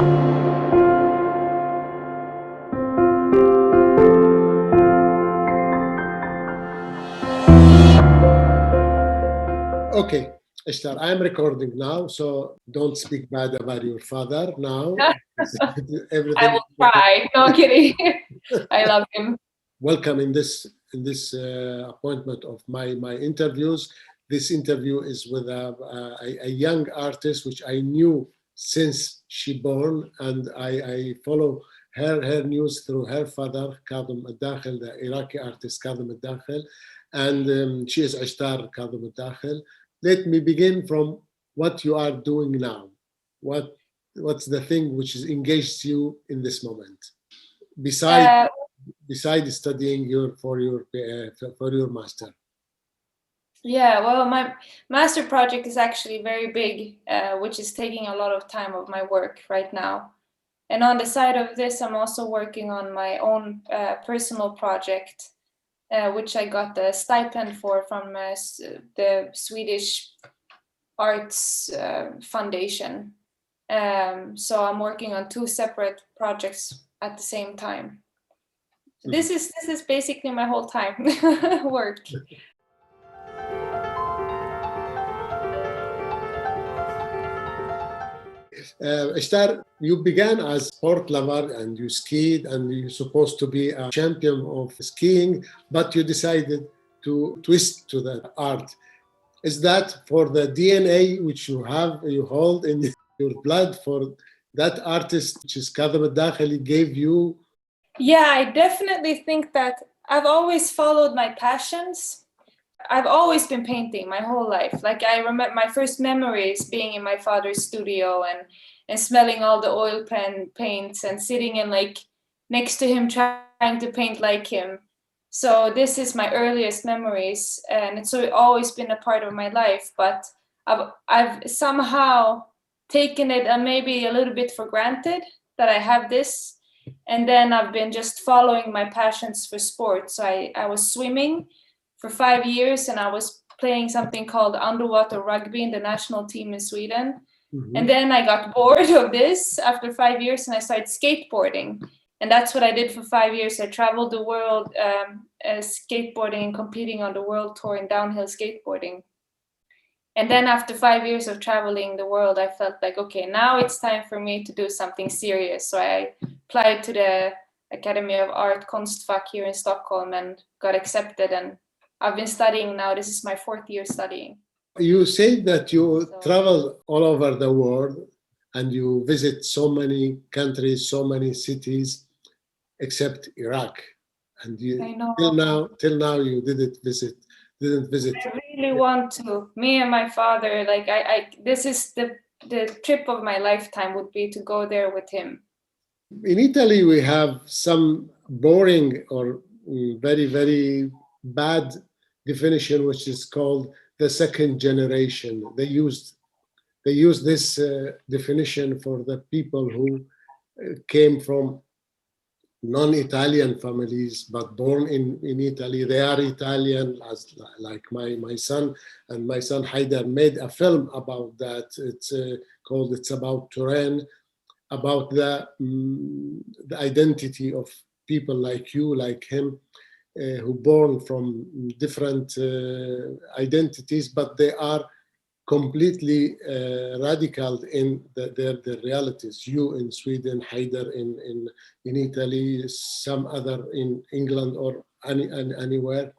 Okay, Ishtar, I'm recording now, so don't speak bad about your father now. I will try. No kidding. I love him. Welcome in this appointment of my interviews. This interview is with a young artist which I knew since she born, and I follow her news through her father, Kadhim Dakhil, the Iraqi artist Kadhim Dakhil, and she is Ishtar Kadhim Dakhil. Let me begin from what you are doing now. What's the thing which is engaged you in this moment, besides studying for your master? Yeah, well, my master project is actually very big, which is taking a lot of time of my work right now. And on the side of this, I'm also working on my own personal project, which I got the stipend for from the Swedish Arts Foundation. So I'm working on two separate projects at the same time. So this is basically my whole time work. Ishtar, you began as sport lover and you skied and you're supposed to be a champion of skiing, but you decided to twist to the art. Is that for the DNA which you hold in your blood, for that artist which is Kadhim Dakhili gave you? Yeah, I definitely think that I've always followed my passions. I've always been painting my whole life. Like I remember my first memories being in my father's studio and smelling all the oil paints and sitting in like next to him trying to paint like him. So this is my earliest memories, and it's always been a part of my life. But I've somehow taken it maybe a little bit for granted that I have this, and then I've been just following my passions for sports. So I was swimming for 5 years, and I was playing something called underwater rugby in the national team in Sweden. Mm-hmm. And then I got bored of this after 5 years, and I started skateboarding. And that's what I did for 5 years. I traveled the world skateboarding and competing on the world tour in downhill skateboarding. And then after 5 years of traveling the world, I felt like, okay, now it's time for me to do something serious. So I applied to the Academy of Art Konstfack here in Stockholm and got accepted. And I've been studying now. This is my 4th year studying. You say that you travel all over the world and you visit so many countries, so many cities, except Iraq. And you, till now you didn't visit. I really want to. Me and my father, like this is the trip of my lifetime would be to go there with him. In Italy, we have some boring or very, very bad definition, which is called the second generation. They use this definition for the people who came from non-Italian families but born in Italy. They are Italian, like my son, and my son Haider made a film about that. It's called It's About Turan, about the identity of people like you, like him, who born from different identities, but they are completely radical in their realities. You in Sweden, Haider in Italy, some other in England or anywhere.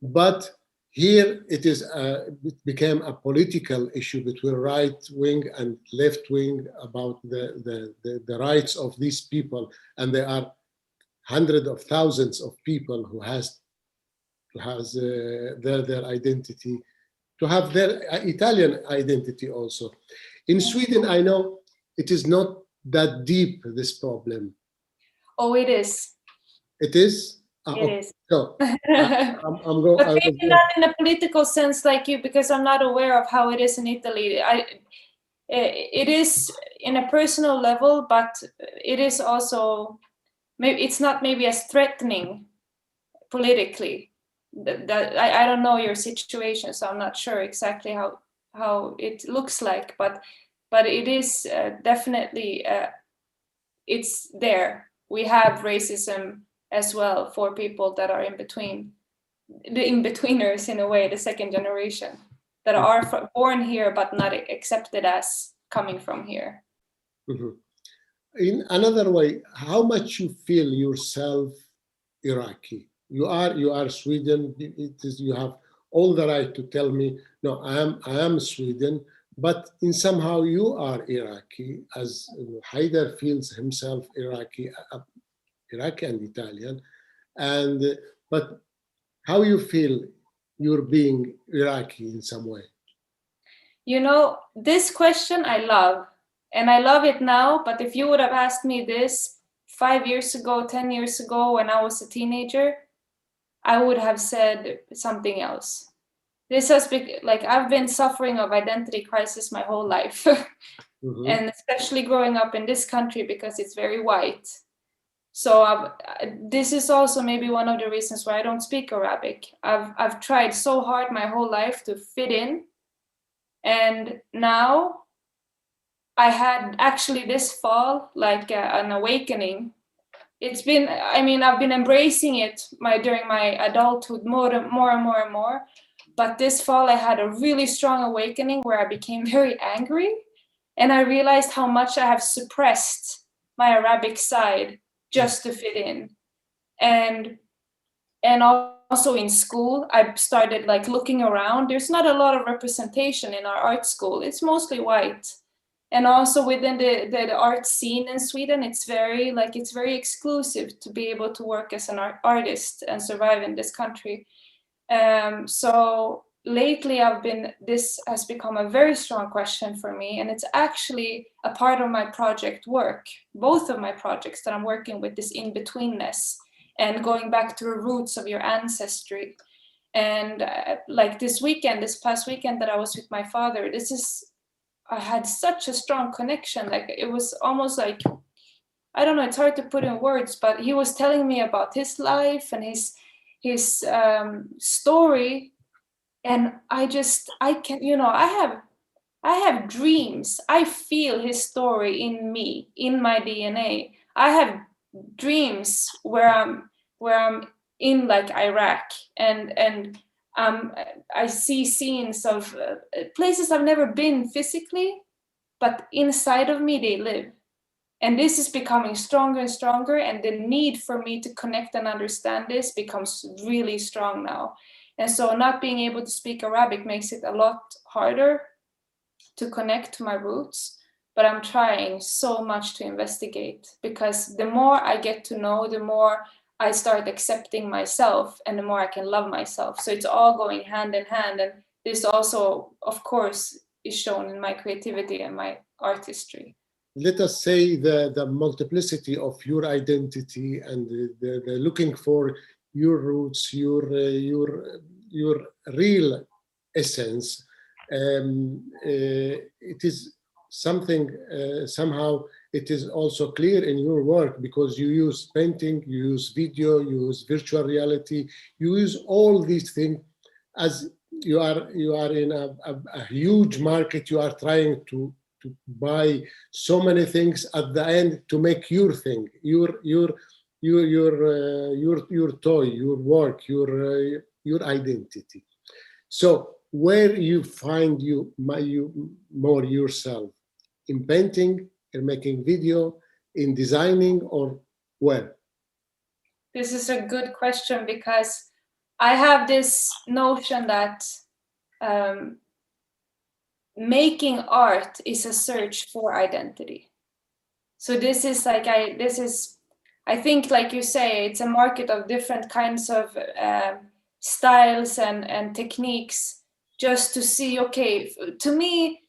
But here it became a political issue between right wing and left wing about the rights of these people, and there are hundreds of thousands of people who has their identity, to have their Italian identity also. In Sweden, I know it is not that deep, this problem. Oh, it is. It is? It is. So, but maybe not in a political sense like you, because I'm not aware of how it is in Italy. It is in a personal level, but it is also, maybe it's not maybe as threatening politically. I don't know your situation, so I'm not sure exactly how it looks like, but it is definitely it's there. We have racism as well for people that are in between, the in-betweeners in a way, the second generation, that are born here but not accepted as coming from here. Mm-hmm. In another way, how much you feel yourself Iraqi? You are Sweden. You have all the right to tell me, no, I am Sweden, but in somehow you are Iraqi, as Haider feels himself Iraqi and Italian, and but how you feel you're being Iraqi in some way? You know, this question I love, and I love it now, but if you would have asked me this 5 years ago, 10 years ago, when I was a teenager, I would have said something else. This has been, like, I've been suffering of identity crisis my whole life. Mm-hmm. And especially growing up in this country because it's very white. So this is also maybe one of the reasons why I don't speak Arabic. I've tried so hard my whole life to fit in. And now I had actually this fall, like an awakening. It's been, I mean, I've been embracing it during my adulthood more and more. But this fall I had a really strong awakening where I became very angry. And I realized how much I have suppressed my Arabic side just to fit in. And also in school, I started like looking around. There's not a lot of representation in our art school. It's mostly white. And also within the art scene in Sweden, it's very exclusive to be able to work as an artist and survive in this country. So lately this has become a very strong question for me, and it's actually a part of my project work. Both of my projects that I'm working with, this in-betweenness and going back to the roots of your ancestry. And like this past weekend that I was with my father, I had such a strong connection. Like it was almost like, I don't know, it's hard to put in words, but he was telling me about his life and his story. And I have dreams. I feel his story in me, in my DNA. I have dreams where I'm in like Iraq and I see scenes of places I've never been physically, but inside of me they live. And this is becoming stronger and stronger, and the need for me to connect and understand this becomes really strong now. And so not being able to speak Arabic makes it a lot harder to connect to my roots, but I'm trying so much to investigate, because the more I get to know, the more I start accepting myself and the more I can love myself. So it's all going hand in hand. And this also, of course, is shown in my creativity and my artistry. Let us say the multiplicity of your identity and the looking for your roots, your real essence. It is something, somehow it is also clear in your work, because you use painting, you use video, you use virtual reality, you use all these things. As you are in a huge market, you are trying to buy so many things at the end to make your thing, your toy, your work, your identity. So where you find you more yourself? In painting, in making video, in designing, or where? This is a good question, because I have this notion that making art is a search for identity. So this is like, I think, like you say, it's a market of different kinds of styles and techniques, just to see, okay, to me,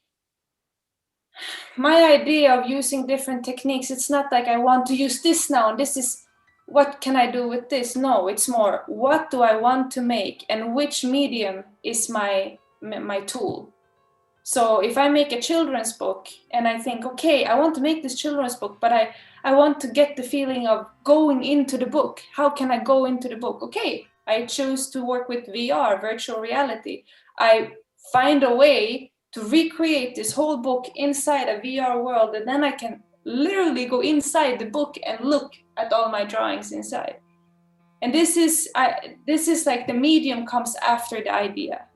my idea of using different techniques, it's not like I want to use this now, and this is, what can I do with this? No, it's more, what do I want to make, and which medium is my tool? So if I make a children's book and I think, okay, I want to make this children's book, but I want to get the feeling of going into the book. How can I go into the book? Okay, I choose to work with VR, virtual reality. I find a way to recreate this whole book inside a VR world, and then I can literally go inside the book and look at all my drawings inside. And this is like the medium comes after the idea.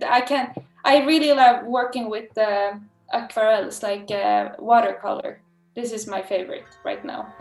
I really love working with aquarels, like watercolor. This is my favorite right now.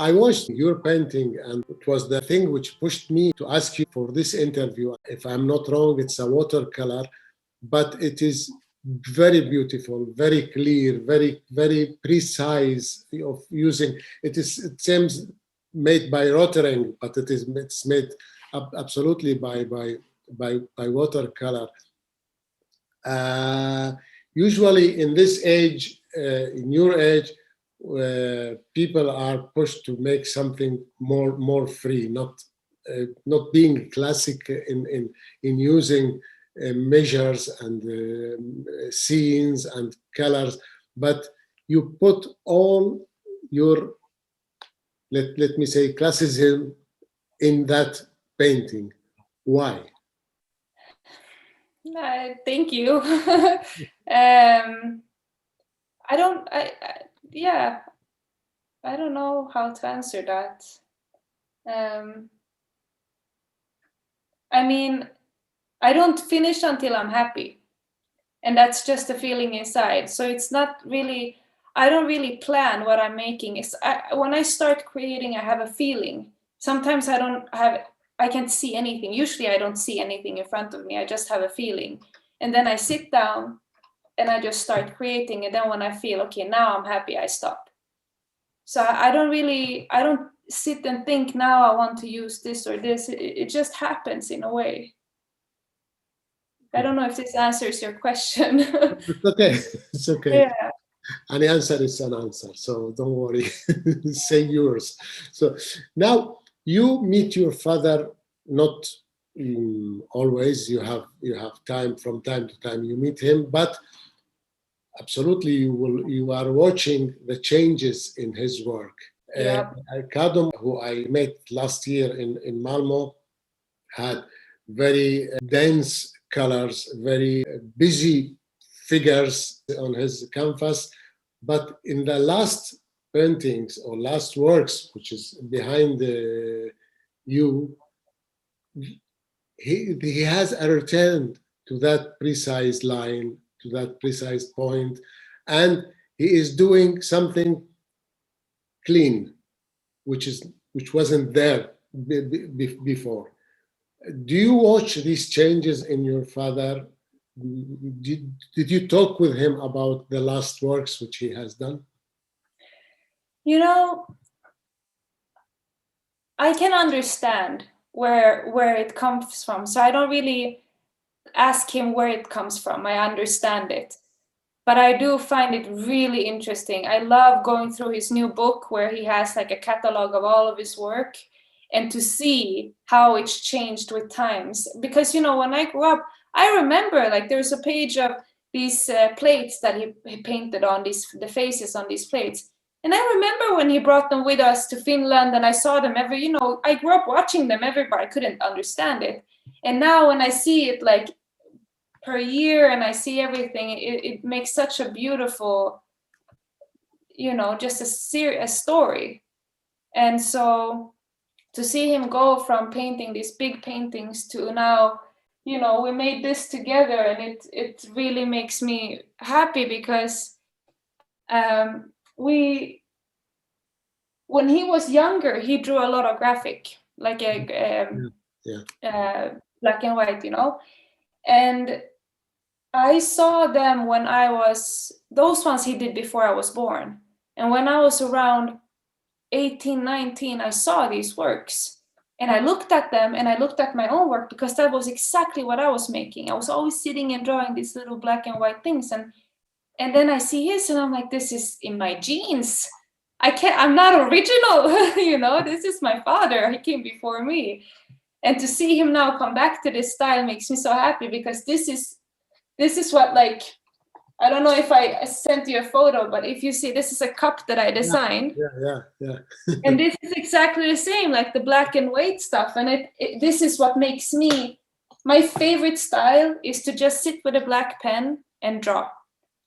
I watched your painting, and it was the thing which pushed me to ask you for this interview. If I'm not wrong, it's a watercolor, but it is very beautiful, very clear, very, very precise of using. It seems made by Rotering, but it's made absolutely by watercolor. Usually in this age, in your age, people are pushed to make something more free, not being classic in using measures and scenes and colors, but you put all your, let me say, classicism in that painting. Why? Thank you. I don't know how to answer that. I mean, I don't finish until I'm happy, and that's just a feeling inside. So it's not really, I don't really plan what I'm making. When I start creating, I have a feeling. Sometimes I can't see anything. Usually I don't see anything in front of me. I just have a feeling. And then I sit down and I just start creating. And then when I feel, okay, now I'm happy, I stop. So I don't sit and think, now I want to use this or this. It just happens in a way. I don't know if this answers your question. It's okay. It's okay. Yeah. An answer is an answer, so don't worry. Say yours. So now you meet your father, not always. You have time, from time to time you meet him, but absolutely you are watching the changes in his work. Yeah. Kadum, who I met last year in Malmo, had very dense colors, very busy figures on his canvas. But in the last paintings or last works, which is behind you, he has a return to that precise line, to that precise point, and he is doing something clean, which wasn't there before. Do you watch these changes in your father? Did you talk with him about the last works which he has done? You know, I can understand where it comes from. So I don't really ask him where it comes from. I understand it. But I do find it really interesting. I love going through his new book where he has like a catalog of all of his work, and to see how it's changed with times. Because, you know, when I grew up, I remember like there's a page of these plates that he painted on, the faces on these plates. And I remember when he brought them with us to Finland, and I saw them I grew up watching them everywhere. I couldn't understand it. And now when I see it like per year and I see everything, it makes such a beautiful, just a story. And so to see him go from painting these big paintings to now, we made this together, and it really makes me happy because when he was younger, he drew a lot of graphic, like black and white, and I saw them when those ones he did before I was born. And when I was around 18, 19, I saw these works. And I looked at them, and I looked at my own work, because that was exactly what I was making. I was always sitting and drawing these little black and white things. And then I see his, and I'm like, this is in my genes. I'm not original, you know, this is my father. He came before me. And to see him now come back to this style makes me so happy, because this is what, like, I don't know if I sent you a photo, but if you see, this is a cup that I designed. Yeah. And this is exactly the same, like the black and white stuff. And this is what makes me, my favorite style is to just sit with a black pen and draw.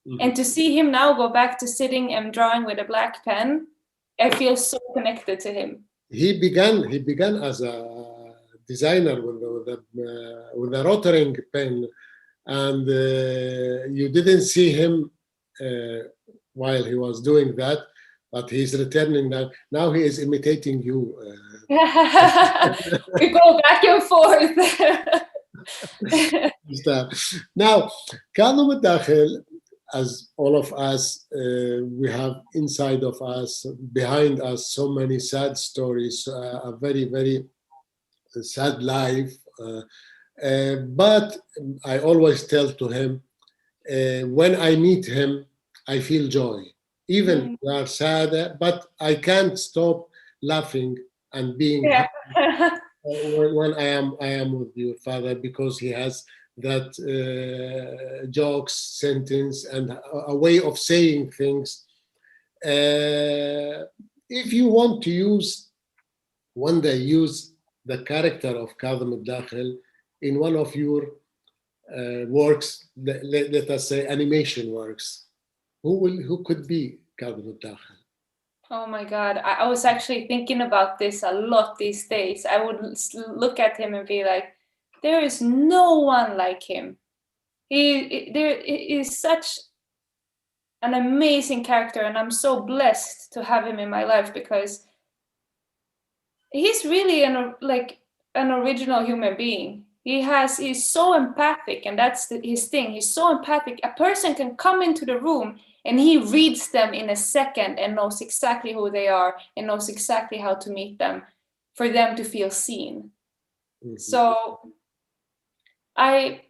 Mm-hmm. And to see him now go back to sitting and drawing with a black pen, I feel so connected to him. He began as a designer with a rotary pen, and you didn't see him while he was doing that, but he's returning now. Now he is imitating you. We go back and forth. Now, Kadhim Dakhil, as all of us, we have inside of us, behind us, so many sad stories, a very, very sad life. But I always tell to him, when I meet him, I feel joy. Even we are sad, but I can't stop laughing and being happy when I am with your father, because he has that jokes, sentence, and a way of saying things. If you want to use the character of Kadhim Dakhil in one of your works, let us say animation works, who could be Kadhim Dakhil? Oh my God, I was actually thinking about this a lot these days. I would look at him and be like, there is no one like him. There is such an amazing character, and I'm so blessed to have him in my life, because he's really an original human being. He's so empathic, and that's his thing. He's so empathic. A person can come into the room and he reads them in a second and knows exactly who they are and knows exactly how to meet them for them to feel seen. Mm-hmm. So I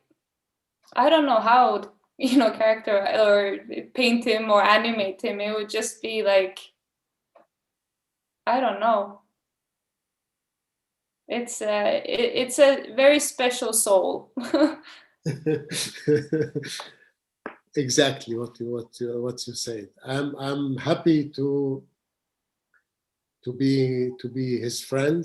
don't know how, character or paint him or animate him. It would just be like, I don't know. It's a very special soul. Exactly what you said. I'm happy to be his friend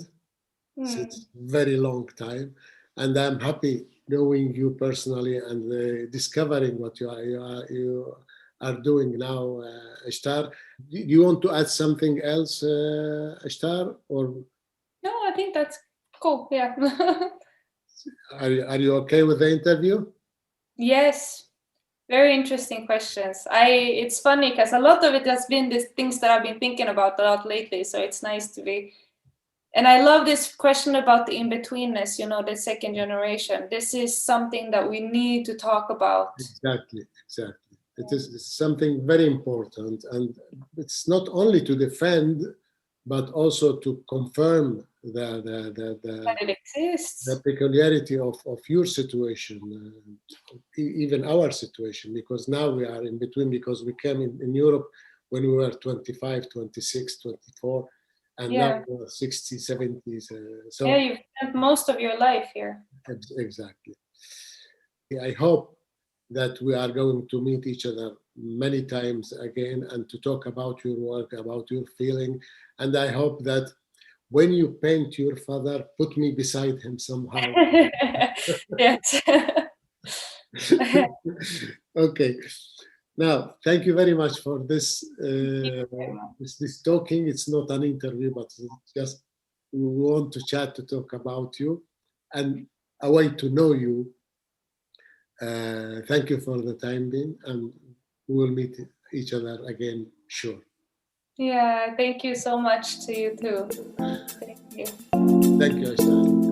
since very long time, and I'm happy knowing you personally and discovering what you are doing now, Ishtar. Do you want to add something else, Ishtar, or? No, I think that's cool. Yeah. Are you okay with the interview? Yes. Very interesting questions. It's funny because a lot of it has been these things that I've been thinking about a lot lately. So it's nice to be. And I love this question about the in-betweenness, the second generation. This is something that we need to talk about. Exactly. It is something very important. And it's not only to defend, but also to confirm that it exists. The peculiarity of your situation, even our situation, because now we are in between, because we came in Europe when we were 25, 26, 24, and now we're 60, 70s. So yeah, you've spent most of your life here. Exactly. I hope that we are going to meet each other many times again and to talk about your work, about your feeling. And I hope that when you paint your father, put me beside him somehow. Yes. Okay. Now, thank you very much for this this talking. It's not an interview, but just we want to chat, to talk about you and a way to know you. Thank you for the time being, and we will meet each other again, sure. Yeah, thank you so much to you too. Thank you. Thank you, Ishtar.